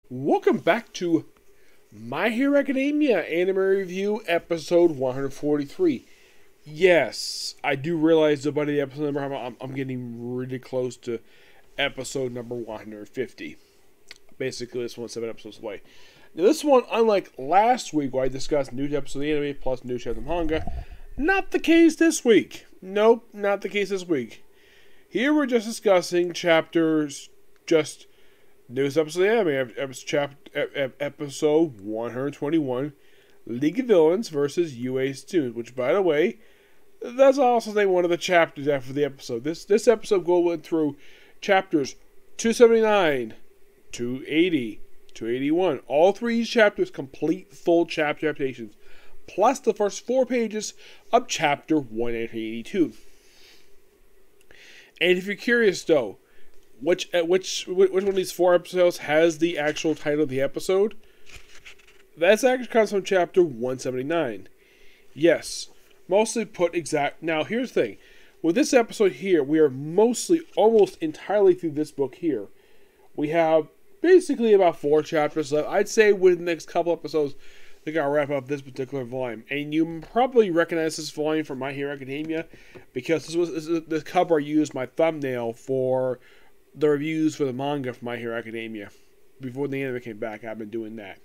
Welcome back to My Hero Academia Anime Review Episode 143. Yes, I do realize that by the episode number, I'm getting really close to episode number 150. Basically, this one's 7 episodes away. Now, this one, unlike last week where I discussed new episodes of the anime plus new chapter of the manga, not the case this week. Nope, not the case this week. Here we're just discussing chapters, just newest episode of the anime, episode 121, League of Villains versus UA Students, which, by the way, that's also one of the chapters after the episode. This episode went through chapters 279, 280, 281. All three chapters complete full chapter adaptations, plus the first 4 pages of chapter 182. And if you're curious, though, which one of these 4 episodes has the actual title of the episode? That's actually comes from chapter 179. Yes, mostly put exact. Now, here's the thing. With this episode here, we are mostly, almost entirely through this book here. We have basically about 4 chapters left. I'd say within the next couple episodes, I think I'll wrap up this particular volume. And you probably recognize this volume from My Hero Academia, because this is the cover I used my thumbnail for the reviews for the manga for My Hero Academia. Before the anime came back, I've been doing that.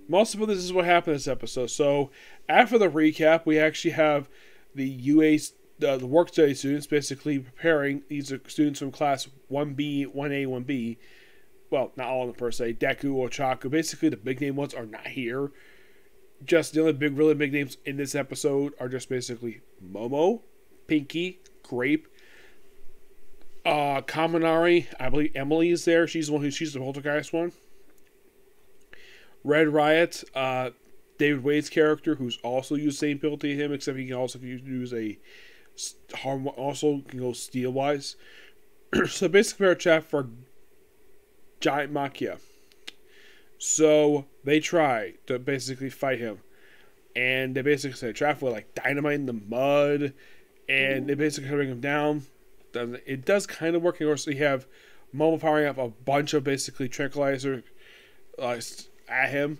Most of this is what happened in this episode. So, after the recap, we actually have the UA, the work study students, basically preparing. These are students from class 1B, 1A, 1B. Well, not all of them per se. Deku, Ochaku. Basically, the big name ones are not here. Just the only really big names in this episode are just basically Momo, Pinky, Grape, Kaminari. I believe Emily is there. She's the poltergeist one. Red Riot, David Wade's character, who's also used the same ability to him, except he can also use also can go steel wise. So basically, our chat for Giant Makia. So they try to basically fight him, and they basically say trap with like dynamite in the mud, and they basically bring him down. It does kind of work. Of course, you have Momo powering up a bunch of basically tranquilizer at him,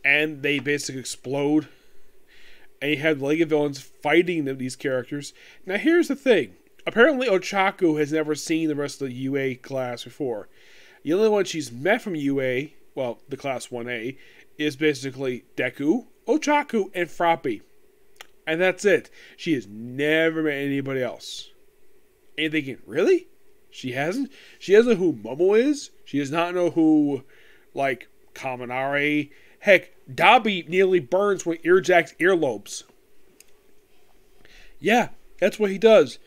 and they basically explode. And you have the League of Villains fighting these characters. Now, here's the thing. Apparently, Ochaku has never seen the rest of the UA class before. The only one she's met from UA, well, the class 1A, is basically Deku, Ochaku, and Froppy. And that's it. She has never met anybody else. And thinking, really? She hasn't? She doesn't know who Momo is? She does not know who, like, Kaminari. Heck, Dabi nearly burns when Earjack's earlobes. Yeah, that's what he does.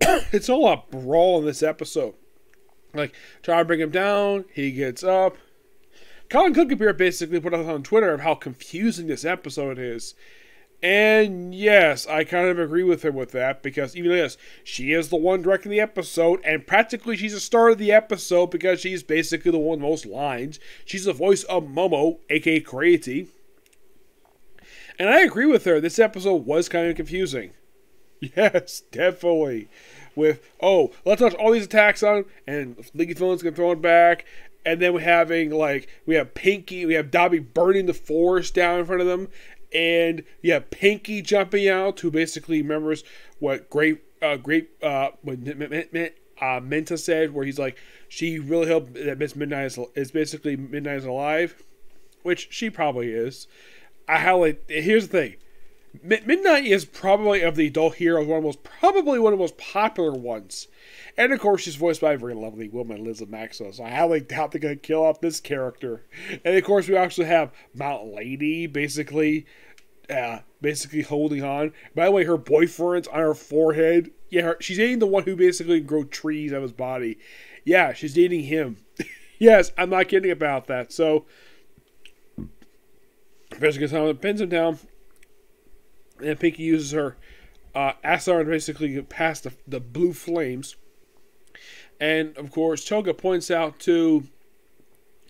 It's all a brawl in this episode. Like, try to bring him down, he gets up. Colin Cookapere basically put out on Twitter of how confusing this episode is. And yes, I kind of agree with him with that, because even yes, she is the one directing the episode, and practically she's the star of the episode because she's basically the one with most lines. She's the voice of Momo, aka Crazy. And I agree with her, this episode was kind of confusing. Yes, definitely. With, let's launch all these attacks on him, and League of Villains can throw it back. And then we have Pinky, we have Dabi burning the forest down in front of them. And you have Pinky jumping out, who basically remembers what Menta said, where he's like, she really hoped that Miss Midnight is basically Midnight is alive, which she probably is. Here's the thing. Midnight is probably, of the adult heroes, probably one of the most popular ones. And of course, she's voiced by a very lovely woman, Liz Maxwell. So I highly doubt they're going to kill off this character. And of course, we actually have Mount Lady, basically holding on. By the way, her boyfriend's on her forehead. Yeah, she's dating the one who basically grow trees out of his body. Yeah, she's dating him. Yes, I'm not kidding about that. So, Professor Gatama pins him down. And Pinky uses her Asar to basically pass the blue flames. And of course, Choga points out to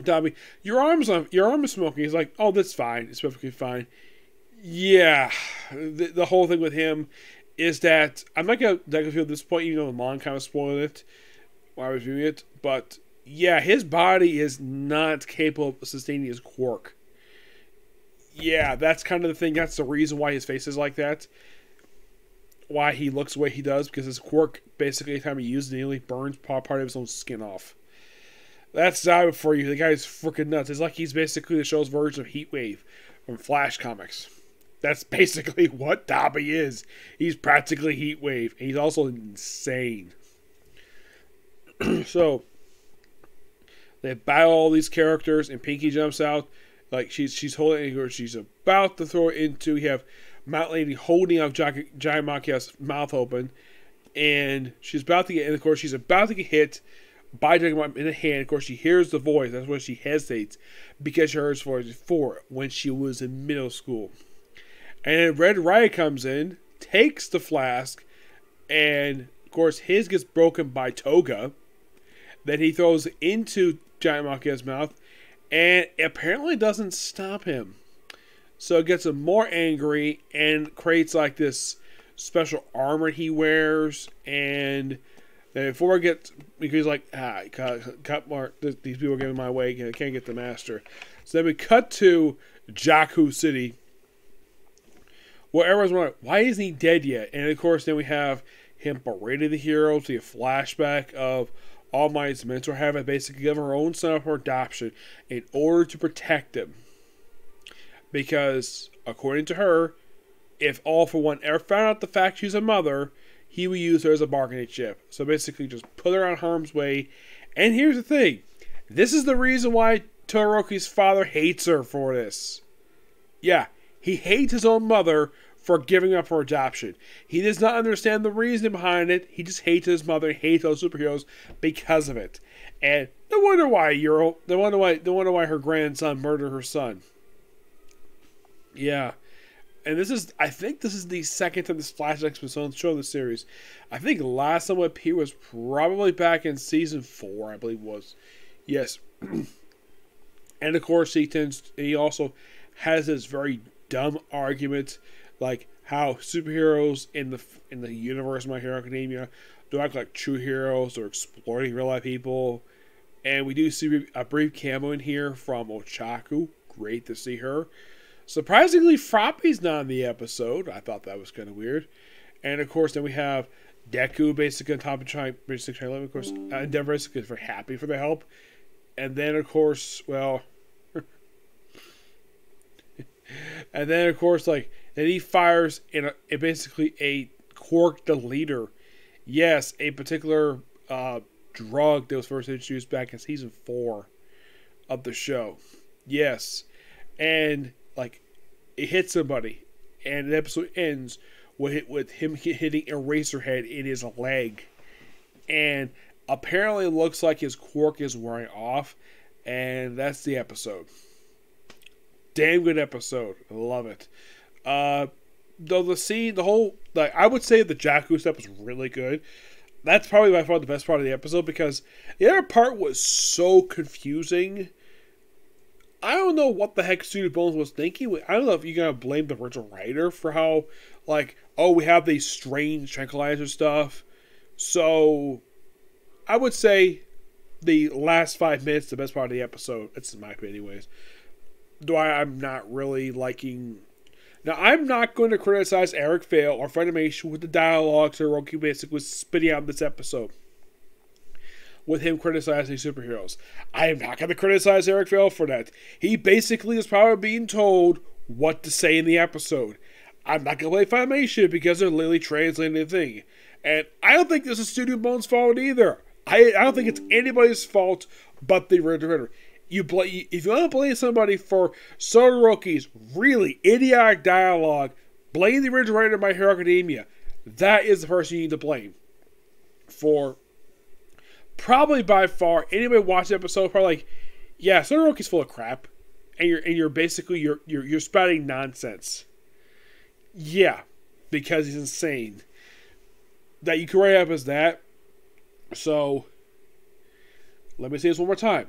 Dabi, your arm is smoking. He's like, oh, that's fine. It's perfectly fine. Yeah, the whole thing with him is that I'm not gonna feel at this point, even though the manga kind of spoiled it while I was reviewing it. But Yeah, his body is not capable of sustaining his quirk. Yeah, that's kind of the thing. That's the reason why his face is like that. Why he looks the way he does, because his quirk, basically, every time he uses it, he nearly burns part of his own skin off. That's Zaiba for you. The guy's freaking nuts. It's like he's basically the show's version of Heatwave from Flash Comics. That's basically what Dabi is. He's practically Heatwave, and he's also insane. So, they battle all these characters, and Pinky jumps out. Like, she's holding her, she's about to throw it into, you have Mount Lady holding up Giant Machia's mouth open, and she's about to get, and of course, she's about to get hit by Giant in the hand. Of course, she hears the voice. That's why she hesitates, because she heard his voice before when she was in middle school. And then Red Riot comes in, takes the flask, and of course, his gets broken by Toga. Then he throws it into Giant Machia's mouth, and it apparently doesn't stop him. So it gets him more angry and creates like this special armor he wears. And before it gets, because he's like, cut more, these people are getting my way, I can't get the master. So then we cut to Jakku City, where everyone's wondering, why isn't he dead yet? And of course, then we have him berating the heroes, the flashback of All Might's mentor having basically given her own son up for adoption in order to protect him. Because, according to her, if All For One ever found out the fact she's a mother, he would use her as a bargaining chip. So basically just put her out of harm's way. And here's the thing. This is the reason why Todoroki's father hates her for this. Yeah, he hates his own mother for giving up for adoption. He does not understand the reason behind it. He just hates his mother and hates those superheroes because of it. And no wonder why her grandson murdered her son. Yeah. And I think this is the second time this flashback has been shown in the series. I think last time it appeared was probably back in season 4, I believe it was. Yes. And of course he also has this very dumb argument, like how superheroes in the universe of My Hero Academia don't act like true heroes or exploiting real life people. And we do see a brief cameo in here from Ochaku. Great to see her. Surprisingly, Froppy's not in the episode. I thought that was kind of weird. And of course, then we have Deku basically on top of basically trying to live. Of course, Endeavor is very happy for the help. And then, of course, well, and then of course, like, then he fires in basically a quirk deleter. Yes, a particular drug that was first introduced back in season 4 of the show. Yes, and like it hits somebody, and the episode ends with him hitting Eraserhead in his leg, and apparently it looks like his quirk is wearing off, and that's the episode. Damn good episode. I love it. Though the scene, I would say the Jakku stuff was really good. That's probably by far the best part of the episode, because the other part was so confusing. I don't know what the heck Studio Bones was thinking. I don't know if you're going to blame the original writer for how, like, oh, we have these strange tranquilizer stuff. So, I would say the last 5 minutes, the best part of the episode. That's in my opinion, anyways. Though I'm not really liking... Now, I'm not going to criticize Eric Vale or Funimation with the dialogue Todoroki basically was spitting out in this episode, with him criticizing superheroes. I am not going to criticize Eric Vale for that. He basically is probably being told what to say in the episode. I'm not going to blame Funimation because they're literally translating the thing. And I don't think this is Studio Bones' fault either. I don't think it's anybody's fault but the original. If you want to blame somebody for Todoroki's really idiotic dialogue, blame the original writer of My Hero Academia. That is the person you need to blame. For probably by far, anybody watch the episode probably like, yeah, Todoroki's full of crap, and you're basically you're spouting nonsense. Yeah, because he's insane. That you can write up as that. So let me say this one more time.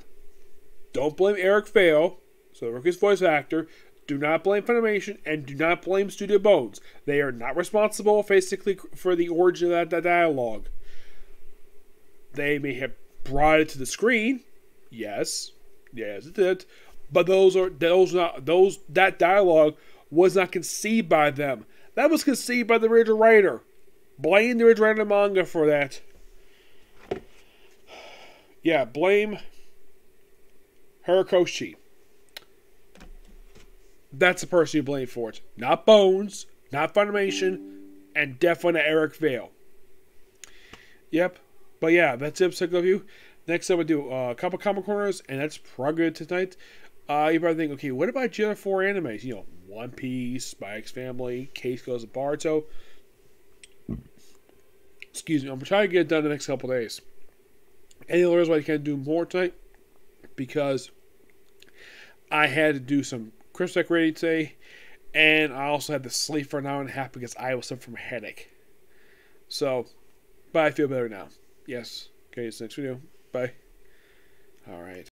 Don't blame Eric Vale, Todoroki's voice actor. Do not blame Funimation, and do not blame Studio Bones. They are not responsible, basically, for the origin of that dialogue. They may have brought it to the screen, Yes, yes, it did. But that dialogue was not conceived by them. That was conceived by the original writer. Blame the original writer of the manga for that. Yeah, blame Horikoshi. That's the person you blame for it. Not Bones, not Funimation, and definitely not Eric Vale. Yep. But yeah, that's it for review. Next up, we'll do a couple comic corners, and that's probably good tonight. You probably think, okay, what about the other 4 animes? You know, One Piece, Spy X Family, Case Goes to Boruto. Excuse me, I'm trying to get it done in the next couple days. And the reason why I can't do more tonight, because I had to do some Christmas decorating today, and I also had to sleep for an hour and a half because I was suffering from a headache. So, but I feel better now. Yes. Okay, see you next video. Bye. Alright.